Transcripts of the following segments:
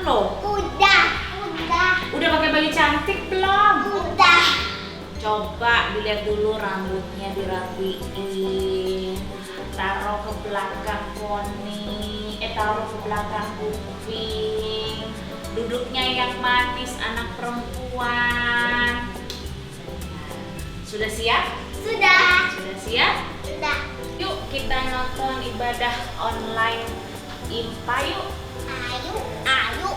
loh. Udah. Udah pakai baju cantik belum? Udah. Coba dilihat dulu rambutnya dirapiin. Taruh ke belakang poni, taruh ke belakang kuping. Duduknya yang manis anak perempuan. Sudah siap? Sudah. Sudah siap? Sudah. Yuk kita nonton ibadah online IMPA yuk. Ayo.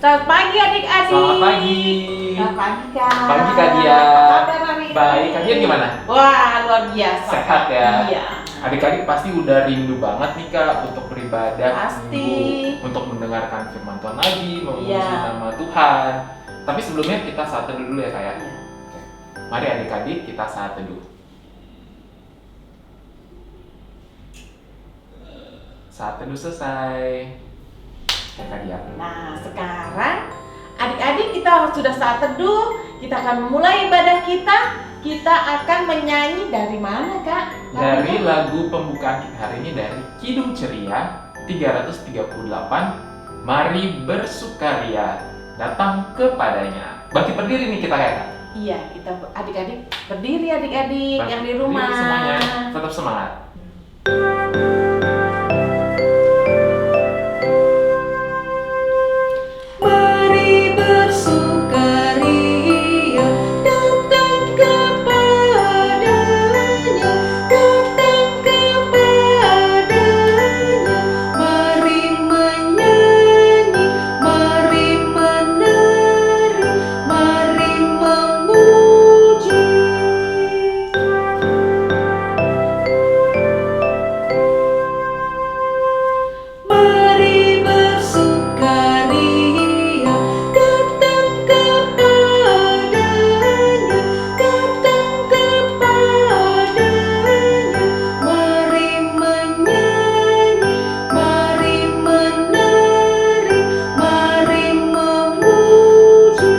Selamat pagi adik-adik. Selamat pagi. Selamat pagi Kak. Pagi Kak Dia. Apa kabar hari ini? Baik, Kak Dia gimana? Wah luar biasa. Sehat ya? Iya. Adik-adik pasti udah rindu banget nih Kak untuk beribadah Pasti. minggu, untuk mendengarkan firman Tuhan lagi, memuji Iya. nama Tuhan. Tapi sebelumnya kita saat teduh dulu ya Kak ya. Iya. Oke. Mari adik-adik kita saat teduh. Saat teduh selesai. Ya Kak Dia. Nah sekarang adik-adik kita sudah saat teduh. Kita akan memulai ibadah kita. Kita akan menyanyi dari mana Kak? Dari lagu pembukaan kita hari ini dari Kidung Ceria 338, Mari Bersukaria, Datang Kepadanya. Bangkit berdiri nih kita ya Kak. Iya, kita adik-adik berdiri adik-adik Bangkit yang di berdiri rumah. semuanya, tetap semangat. Mari bersukaria, datang kepadanya, datang kepadanya. Mari menyanyi, mari menari, mari memuji. Mari bersukaria, datang kepadanya, datang kepadanya. Mari menyanyi, mari menari, mari memuji.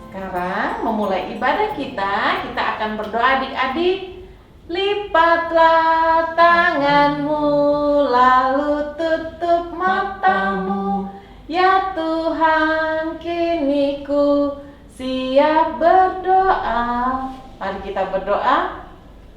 Sekarang memulai ibadah kita akan berdoa adik-adik. Lipatlah tanganmu, lalu tutup matamu. Ya Tuhan, kini ku siap berdoa. Mari kita berdoa.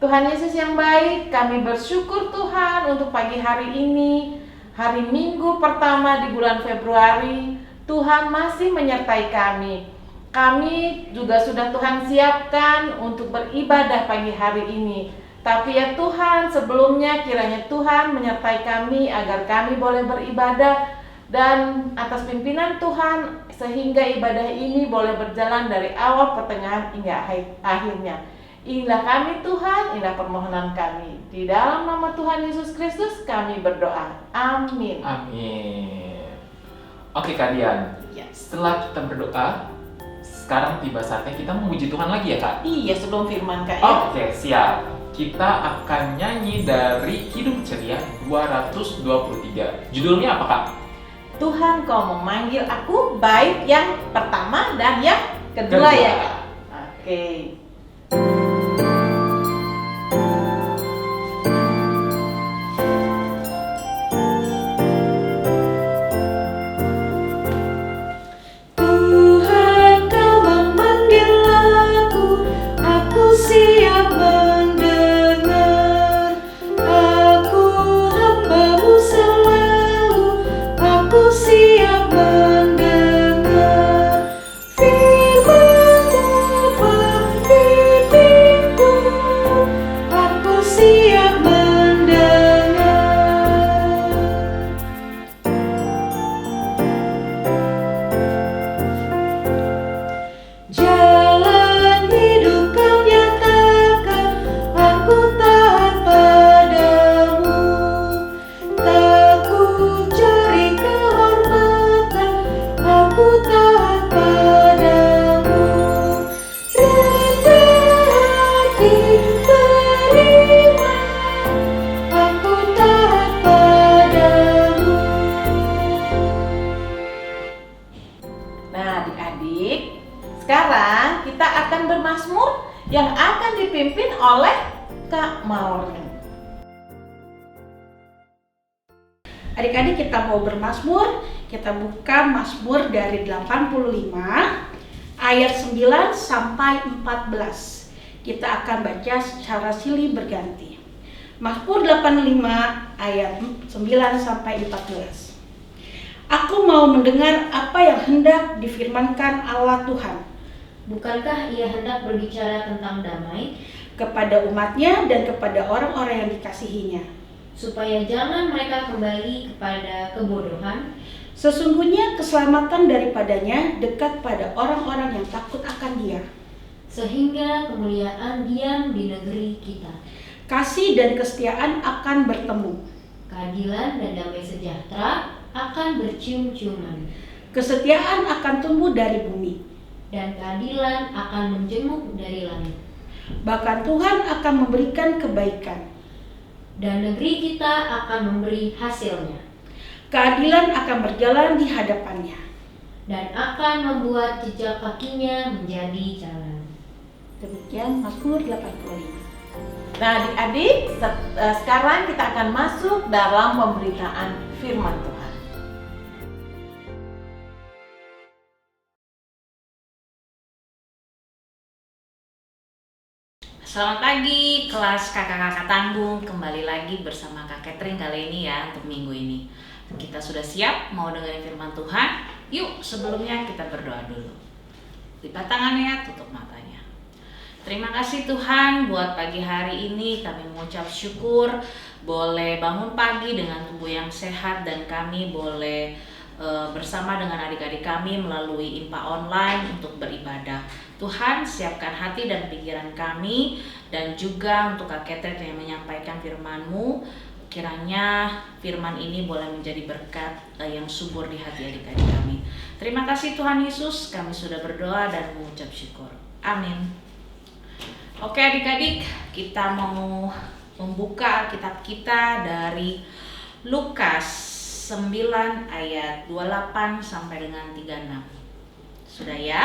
Tuhan Yesus yang baik, kami bersyukur Tuhan untuk pagi hari ini, hari Minggu pertama di bulan Februari. Tuhan masih menyertai kami. Kami juga sudah Tuhan siapkan untuk beribadah pagi hari ini. Tapi ya Tuhan, sebelumnya kiranya Tuhan menyertai kami agar kami boleh beribadah dan atas pimpinan Tuhan sehingga ibadah ini boleh berjalan dari awal, pertengahan hingga akhirnya. Inilah kami Tuhan, inilah permohonan kami. Di dalam nama Tuhan Yesus Kristus kami berdoa. Amin. Amin. Oke Kak Dian, Yes. setelah kita berdoa, sekarang tiba saatnya kita memuji Tuhan lagi ya Kak? Iya, sebelum firman Kak ya. Oke, siap. Kita akan nyanyi dari Kidung Ceria 223. Judulnya apa Kak? Tuhan kau memanggil aku, baik yang pertama dan yang kedua ya Kak. Oke. Tuhan kau memanggil aku siap mendengar. Aku hamba-Mu selalu, aku siap mendengar. Firman-Mu akan dipimpin oleh Kak Maureen. Adik-adik, kita mau bermazmur. Kita buka Mazmur dari 85 ayat 9 sampai 14. Kita akan baca secara silih berganti. Mazmur 85 ayat 9 sampai 14. Aku mau mendengar apa yang hendak difirmankan Allah Tuhan Bukankah ia hendak berbicara tentang damai, kepada umatnya dan kepada orang-orang yang dikasihinya, supaya jangan mereka kembali kepada kebodohan? Sesungguhnya keselamatan daripadanya dekat pada orang-orang yang takut akan Dia. Sehingga kemuliaan diam di negeri kita. Kasih dan kesetiaan akan bertemu. Keadilan dan damai sejahtera akan bercium-ciuman. Kesetiaan akan tumbuh dari bumi. Dan keadilan akan menjenguk dari langit. Bahkan Tuhan akan memberikan kebaikan. Dan negeri kita akan memberi hasilnya. Keadilan akan berjalan di hadapannya. Dan akan membuat jejak kakinya menjadi jalan. Demikian Mazmur 85. Nah adik-adik, sekarang kita akan masuk dalam pemberitaan firman Tuhan. Selamat pagi kelas kakak-kakak tanggung, kembali lagi bersama Kak Catherine kali ini ya untuk minggu ini. Kita sudah siap mau dengerin firman Tuhan? Yuk sebelumnya kita berdoa dulu. Lipat tangannya, tutup matanya. Terima kasih Tuhan buat pagi hari ini, kami mengucap syukur boleh bangun pagi dengan tubuh yang sehat dan kami boleh bersama dengan adik-adik kami melalui IMPA online untuk beribadah. Tuhan siapkan hati dan pikiran kami dan juga untuk Kak Catherine yang menyampaikan firman-Mu. Kiranya firman ini boleh menjadi berkat yang subur di hati adik-adik kami. Terima kasih Tuhan Yesus, kami sudah berdoa dan mengucap syukur. Amin. Oke adik-adik, kita mau membuka Alkitab kita dari Lukas 9 ayat 28 sampai dengan 36. Sudah ya?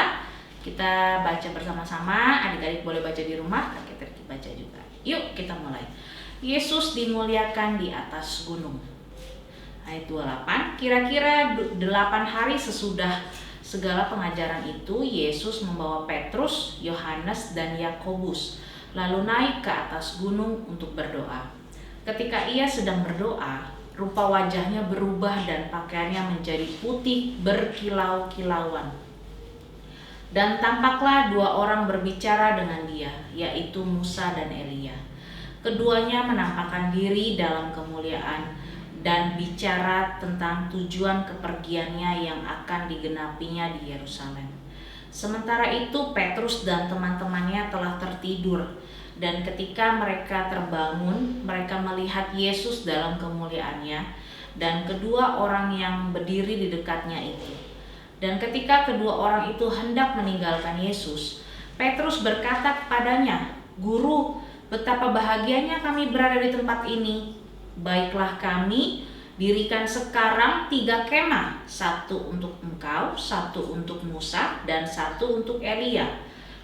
Kita baca bersama-sama, adik-adik boleh baca di rumah, kita baca juga. Yuk kita mulai. Yesus dimuliakan di atas gunung. Ayat 28, kira-kira 8 hari sesudah segala pengajaran itu, Yesus membawa Petrus, Yohanes, dan Yakobus, lalu naik ke atas gunung untuk berdoa. Ketika ia sedang berdoa, rupa wajahnya berubah dan pakaiannya menjadi putih berkilau-kilauan. Dan tampaklah 2 orang berbicara dengan dia, yaitu Musa dan Elia. Keduanya menampakkan diri dalam kemuliaan dan bicara tentang tujuan kepergiannya yang akan digenapinya di Yerusalem. Sementara itu Petrus dan teman-temannya telah tertidur, dan ketika mereka terbangun, mereka melihat Yesus dalam kemuliaannya dan kedua orang yang berdiri di dekatnya itu. Dan ketika kedua orang itu hendak meninggalkan Yesus, Petrus berkata kepadanya, "Guru, betapa bahagianya kami berada di tempat ini. Baiklah kami dirikan sekarang 3 kemah, 1 untuk engkau, 1 untuk Musa, dan 1 untuk Elia."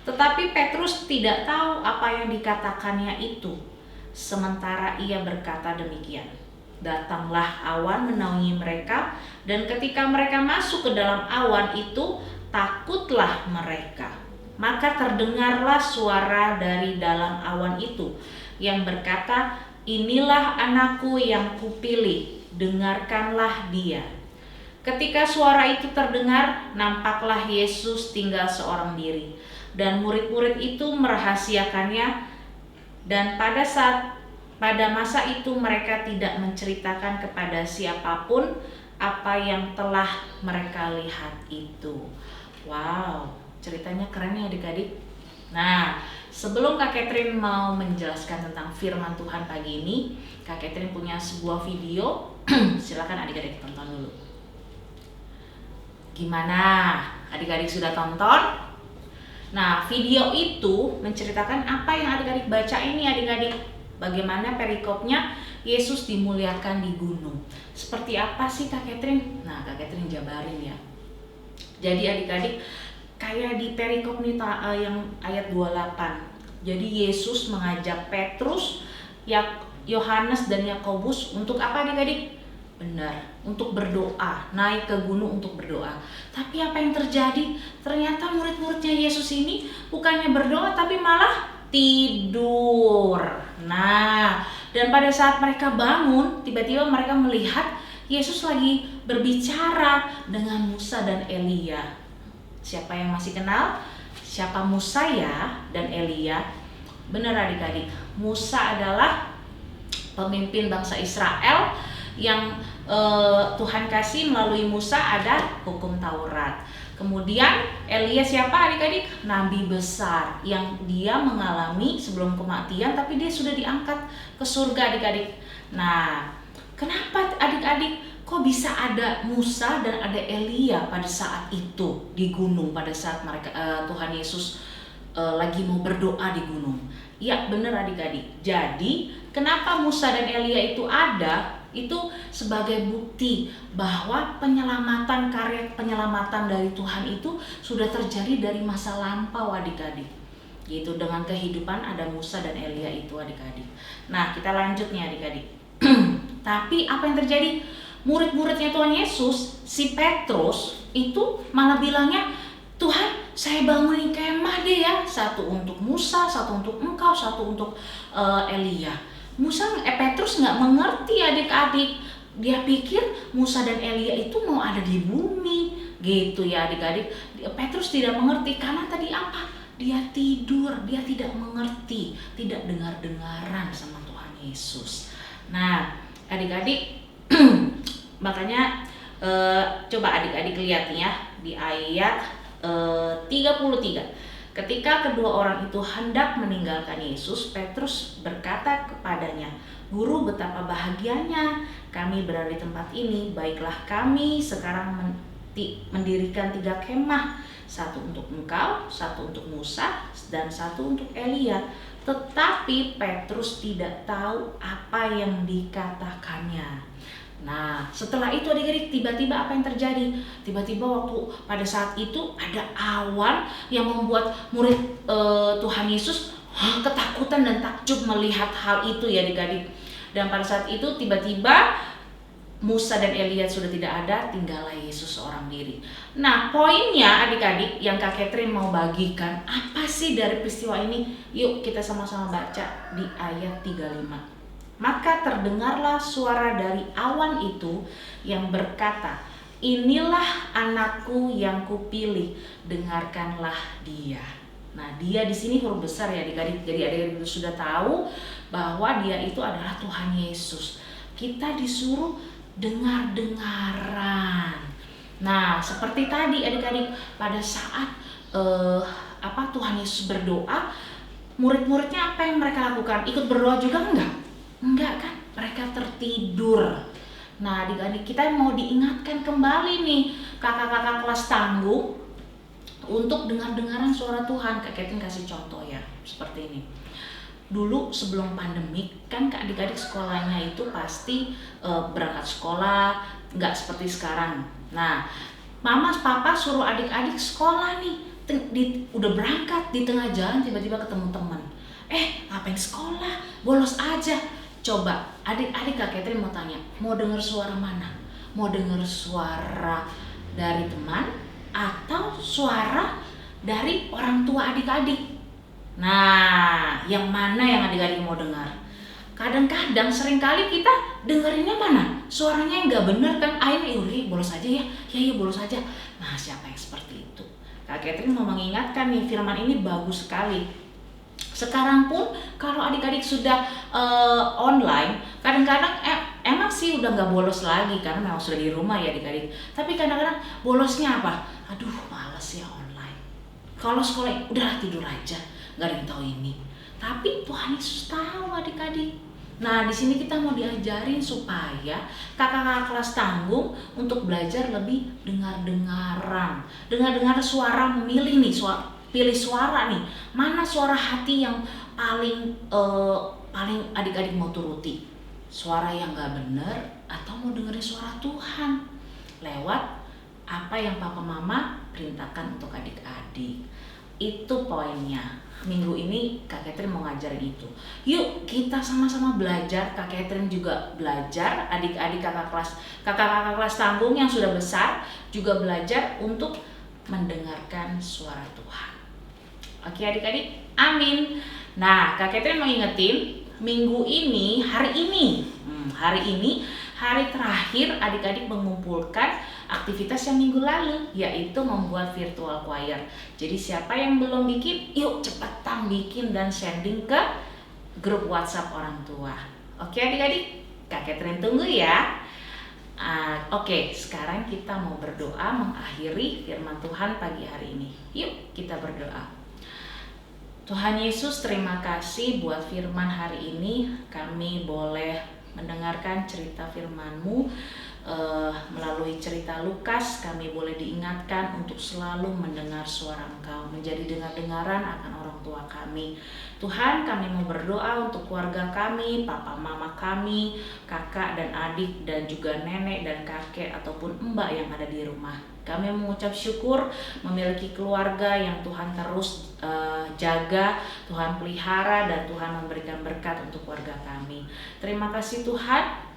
Tetapi Petrus tidak tahu apa yang dikatakannya itu. Sementara ia berkata demikian, datanglah awan menaungi mereka, dan ketika mereka masuk ke dalam awan itu, takutlah mereka. Maka terdengarlah suara dari dalam awan itu yang berkata, "Inilah anakku yang kupilih, dengarkanlah dia." Ketika suara itu terdengar, nampaklah Yesus tinggal seorang diri, dan murid-murid itu merahasiakannya, dan pada masa itu mereka tidak menceritakan kepada siapapun apa yang telah mereka lihat itu. Wow, ceritanya keren ya adik-adik. Nah, sebelum Kak Catherine mau menjelaskan tentang firman Tuhan pagi ini, Kak Catherine punya sebuah video. Silakan adik-adik tonton dulu. Gimana? Adik-adik sudah tonton? Nah, video itu menceritakan apa yang adik-adik baca ini adik-adik. Bagaimana perikopnya Yesus dimuliakan di gunung. Seperti apa sih Kak Catherine? Nah, Kak Catherine jabarin ya. Jadi adik-adik, kayak di perikop nih yang ayat 28. Jadi Yesus mengajak Petrus, Yohanes dan Yakobus untuk apa adik-adik? Benar, untuk berdoa, naik ke gunung untuk berdoa. Tapi apa yang terjadi? Ternyata murid-muridnya Yesus ini bukannya berdoa tapi malah tidur. Nah, dan pada saat mereka bangun, tiba-tiba mereka melihat Yesus lagi berbicara dengan Musa dan Elia. Siapa yang masih kenal? Siapa Musa ya dan Elia? Benar adik-adik, Musa adalah pemimpin bangsa Israel yang Tuhan kasih melalui Musa ada hukum Taurat. Kemudian Elia siapa adik-adik? Nabi besar yang dia mengalami sebelum kematian tapi dia sudah diangkat ke surga adik-adik. Nah, kenapa adik-adik kok bisa ada Musa dan ada Elia pada saat itu di gunung pada saat mereka Tuhan Yesus lagi mau berdoa di gunung? Ya benar adik-adik. Jadi kenapa Musa dan Elia itu ada? Itu sebagai bukti bahwa karya penyelamatan dari Tuhan itu sudah terjadi dari masa lampau adik-adik. Gitu, dengan kehidupan ada Musa dan Elia itu adik-adik. Nah, kita lanjut nih adik-adik. Tapi apa yang terjadi? Murid-muridnya Tuhan Yesus, si Petrus itu malah bilangnya, Tuhan, saya bangunin kemah deh ya. Satu untuk Musa, satu untuk engkau, satu untuk Elia. Petrus nggak mengerti adik-adik. Dia pikir Musa dan Elia itu mau ada di bumi, gitu ya adik-adik. Petrus tidak mengerti karena tadi apa? Dia tidur, dia tidak mengerti, tidak dengar-dengaran sama Tuhan Yesus. Nah, adik-adik, makanya coba adik-adik lihat nih ya di ayat 33. Ketika kedua orang itu hendak meninggalkan Yesus, Petrus berkata kepadanya, Guru, betapa bahagianya kami berada di tempat ini. Baiklah, kami sekarang mendirikan 3 kemah, satu untuk engkau, satu untuk Musa, dan satu untuk Elia. Tetapi Petrus tidak tahu apa yang dikatakannya. Nah, setelah itu adik-adik, tiba-tiba apa yang terjadi? Tiba-tiba waktu pada saat itu ada awan yang membuat murid Tuhan Yesus ketakutan dan takjub melihat hal itu ya adik-adik. Dan pada saat itu tiba-tiba Musa dan Elia sudah tidak ada, tinggallah Yesus seorang diri. Nah, poinnya adik-adik yang Kak Catherine mau bagikan, apa sih dari peristiwa ini? Yuk kita sama-sama baca di ayat 35. Maka terdengarlah suara dari awan itu yang berkata, Inilah anakku yang kupilih, dengarkanlah dia. Nah, dia di sini huruf besar ya adik-adik. Jadi adik-adik sudah tahu bahwa dia itu adalah Tuhan Yesus. Kita disuruh dengar-dengaran. Nah, seperti tadi adik-adik pada saat Tuhan Yesus berdoa, murid-muridnya apa yang mereka lakukan? Ikut berdoa juga enggak? Enggak kan? Mereka tertidur. Nah, adik-adik kita mau diingatkan kembali nih kakak-kakak kelas tanggung untuk dengar-dengaran suara Tuhan. Kak Catherine kasih contoh ya, seperti ini. Dulu sebelum pandemik kan adik-adik sekolahnya itu pasti berangkat sekolah, nggak seperti sekarang. Nah, mama papa suruh adik-adik sekolah nih, udah berangkat di tengah jalan tiba-tiba ketemu teman. Ngapain sekolah? Bolos aja. Coba adik-adik Kak Catherine mau tanya, mau dengar suara mana? Mau dengar suara dari teman atau suara dari orang tua adik-adik? Nah, yang mana yang adik-adik mau dengar? Kadang-kadang seringkali kita dengerinnya mana? Suaranya yang nggak benar kan? Akhirnya bolos aja ya. Ya bolos aja. Nah, siapa yang seperti itu? Kak Catherine mau mengingatkan nih, firman ini bagus sekali. Sekarang pun kalau adik-adik sudah online, kadang-kadang emang sih udah nggak bolos lagi karena memang sudah di rumah ya adik-adik. Tapi kadang-kadang bolosnya apa? Aduh, males ya online. Kalau sekolah udah tidur aja, nggak ada yang tahu ini. Tapi Tuhan Yesus tahu adik-adik. Nah, di sini kita mau diajarin supaya kakak-kakak kelas tanggung untuk belajar lebih dengar-dengaran, dengar-dengar suara, memilih nih pilih suara nih, mana suara hati yang paling adik-adik mau turuti, suara yang gak bener atau mau dengerin suara Tuhan lewat apa yang papa mama perintahkan untuk adik-adik. Itu poinnya. Minggu ini Kak Catherine mau ngajarin itu. Yuk kita sama-sama belajar. Kak Catherine juga belajar. Adik-adik kakak kelas tanggung yang sudah besar juga belajar untuk mendengarkan suara Tuhan. Oke adik-adik, amin. Nah Kak Catherine mau ingetin, minggu ini, hari ini hari terakhir adik-adik mengumpulkan aktivitas yang minggu lalu, yaitu membuat virtual choir. Jadi siapa yang belum bikin, yuk cepetan bikin dan sending ke grup WhatsApp orang tua. Oke adik-adik, Kak Catherine tunggu ya. Oke, sekarang kita mau berdoa mengakhiri firman Tuhan pagi hari ini. Yuk kita berdoa. Tuhan Yesus, terima kasih buat firman hari ini. Kami boleh mendengarkan cerita firman-Mu melalui cerita Lukas. Kami boleh diingatkan untuk selalu mendengar suara Engkau, menjadi dengar-dengaran akan orang tua kami. Tuhan, kami mau berdoa untuk keluarga kami, papa mama kami, kakak dan adik, dan juga nenek dan kakek ataupun mbak yang ada di rumah. Kami mengucap syukur memiliki keluarga yang Tuhan terus jaga, Tuhan pelihara, dan Tuhan memberikan berkat untuk keluarga kami. Terima kasih Tuhan.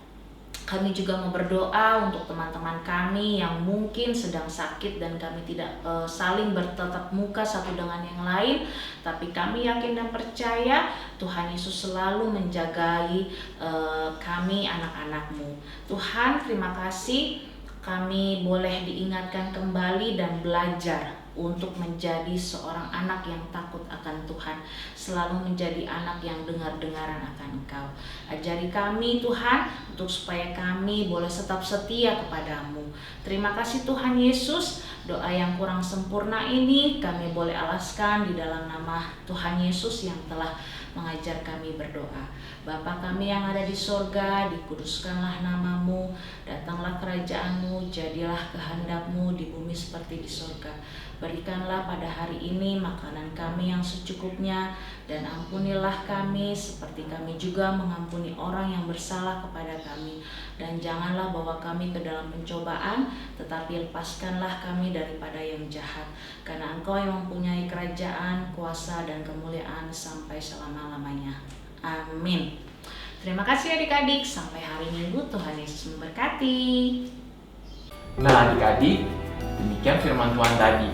Kami juga mau berdoa untuk teman-teman kami yang mungkin sedang sakit dan kami tidak saling bertatap muka satu dengan yang lain. Tapi kami yakin dan percaya Tuhan Yesus selalu menjagai kami anak-anak-Mu. Tuhan, terima kasih kami boleh diingatkan kembali dan belajar untuk menjadi seorang anak yang takut akan Tuhan, selalu menjadi anak yang dengar-dengaran akan Engkau. Ajari kami Tuhan untuk supaya kami boleh tetap setia kepadamu. Terima kasih Tuhan Yesus. Doa yang kurang sempurna ini kami boleh alaskan di dalam nama Tuhan Yesus yang telah mengajar kami berdoa. Bapa kami yang ada di sorga, dikuduskanlah namamu, datanglah kerajaan-Mu, jadilah kehendak-Mu di bumi seperti di sorga. Berikanlah pada hari ini makanan kami yang secukupnya, dan ampunilah kami seperti kami juga mengampuni orang yang bersalah kepada kami. Dan janganlah bawa kami ke dalam pencobaan, tetapi lepaskanlah kami daripada yang jahat. Karena Engkau yang mempunyai kerajaan, kuasa, dan kemuliaan sampai selama-lamanya. Amin. Terima kasih adik-adik. Sampai hari Minggu, Tuhan Yesus memberkati. Nah adik-adik, demikian firman Tuhan tadi.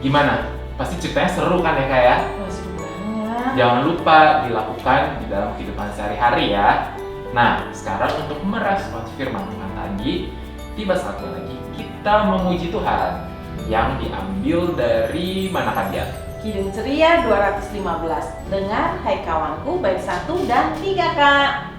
Gimana? Pasti ceritanya seru kan ya Kak ya? Seru banget. Jangan lupa dilakukan di dalam kehidupan sehari-hari ya. Nah, sekarang untuk merespons firman Tuhan tadi, tiba saatnya lagi kita memuji Tuhan yang diambil dari mana Kak Dian? Kidung Ceria 215. Dengar hai kawanku bait 1 dan 3 Kak.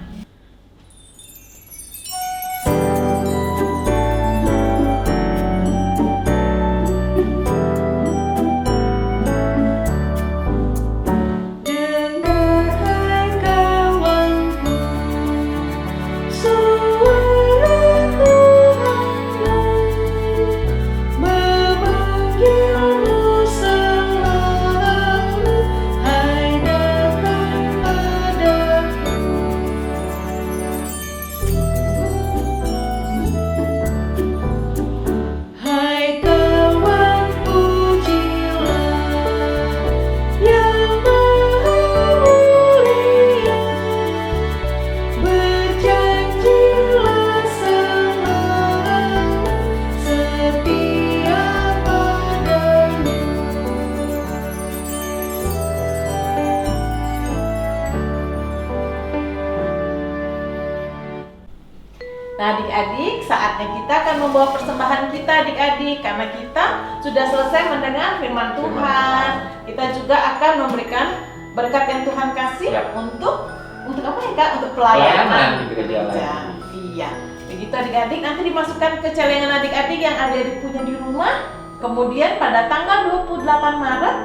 Nah adik-adik, saatnya kita akan membawa persembahan kita adik-adik. Karena kita sudah selesai mendengar firman Tuhan. Kita juga akan memberikan berkat yang Tuhan kasih untuk apa ya Kak? Untuk pelayanan di gereja. Iya. Begitu adik-adik, nanti dimasukkan ke celengan adik-adik yang adik-adik punya di rumah. Kemudian pada tanggal 28 Maret,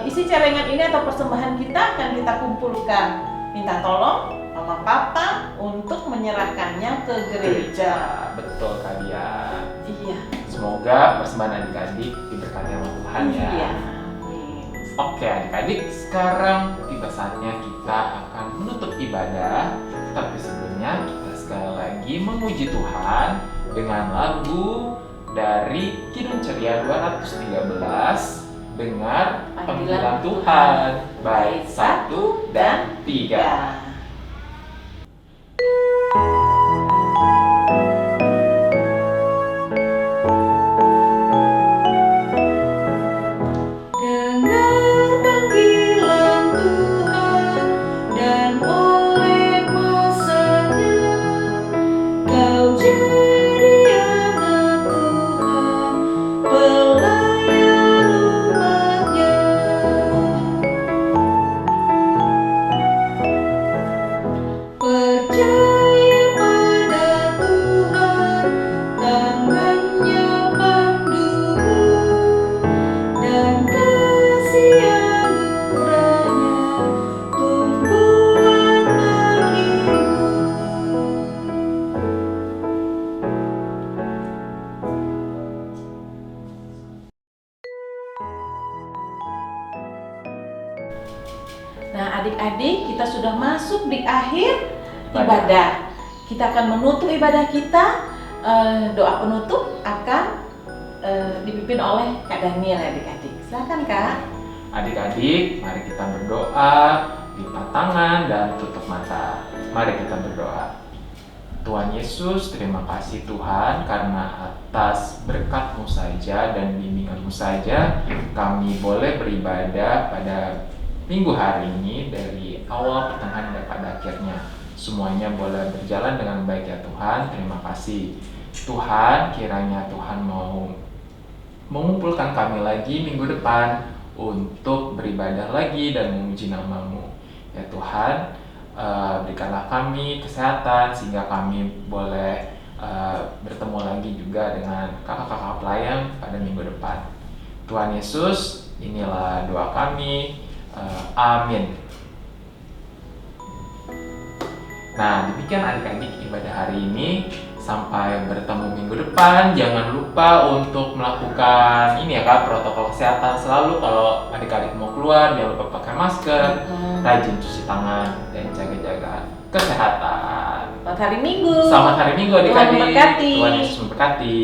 isi celengan ini atau persembahan kita akan kita kumpulkan. Minta tolong Mama Papa untuk menyerahkannya ke gereja. Betul Kak Dian. Iya. Semoga persembahan adik-adik diberkati sama Tuhan ya. Iya. Oke adik-adik, sekarang tiba saatnya kita akan menutup ibadah. Tapi sebelumnya kita sekali lagi memuji Tuhan dengan lagu dari Kidung Ceria 213, dengar Panggilan panggilan Tuhan. Baik, 1 dan 3. Dengar panggilan Tuhan dan oleh masanya kau jadi anak Tuhan, pelayan umatnya. Percaya pada Tuhan, tangannya pandumu, dan kasih anugerahnya tumpuan bagimu. Nah, adik-adik, kita sudah masuk di akhir ibadah. Kita akan menutup ibadah kita. Doa penutup akan dipimpin oleh Kak Daniel, adik-adik. Silakan, Kak. Adik-adik, mari kita berdoa, lipat tangan dan tutup mata. Mari kita berdoa. Tuhan Yesus, terima kasih Tuhan karena atas berkat-Mu saja dan bimbingan-Mu saja kami boleh beribadah pada minggu hari ini dari awal, pertengahan, dan pada akhirnya. Semuanya boleh berjalan dengan baik ya Tuhan. Terima kasih. Tuhan, kiranya Tuhan mau mengumpulkan kami lagi minggu depan untuk beribadah lagi dan memuji nama-Mu. Ya Tuhan, berikanlah kami kesehatan sehingga kami boleh bertemu lagi juga dengan kakak-kakak pelayan pada minggu depan. Tuhan Yesus, inilah doa kami. Amin. Nah, demikian adik-adik ibadah hari ini. Sampai bertemu minggu depan. Jangan lupa untuk melakukan ini ya Kak, protokol kesehatan selalu. Kalau adik-adik mau keluar, jangan lupa pakai masker, rajin cuci tangan, dan jaga-jaga kesehatan. Selamat hari Minggu. Selamat hari Minggu adik-adik. Tuhan memberkati. Tuhan Yesus memberkati.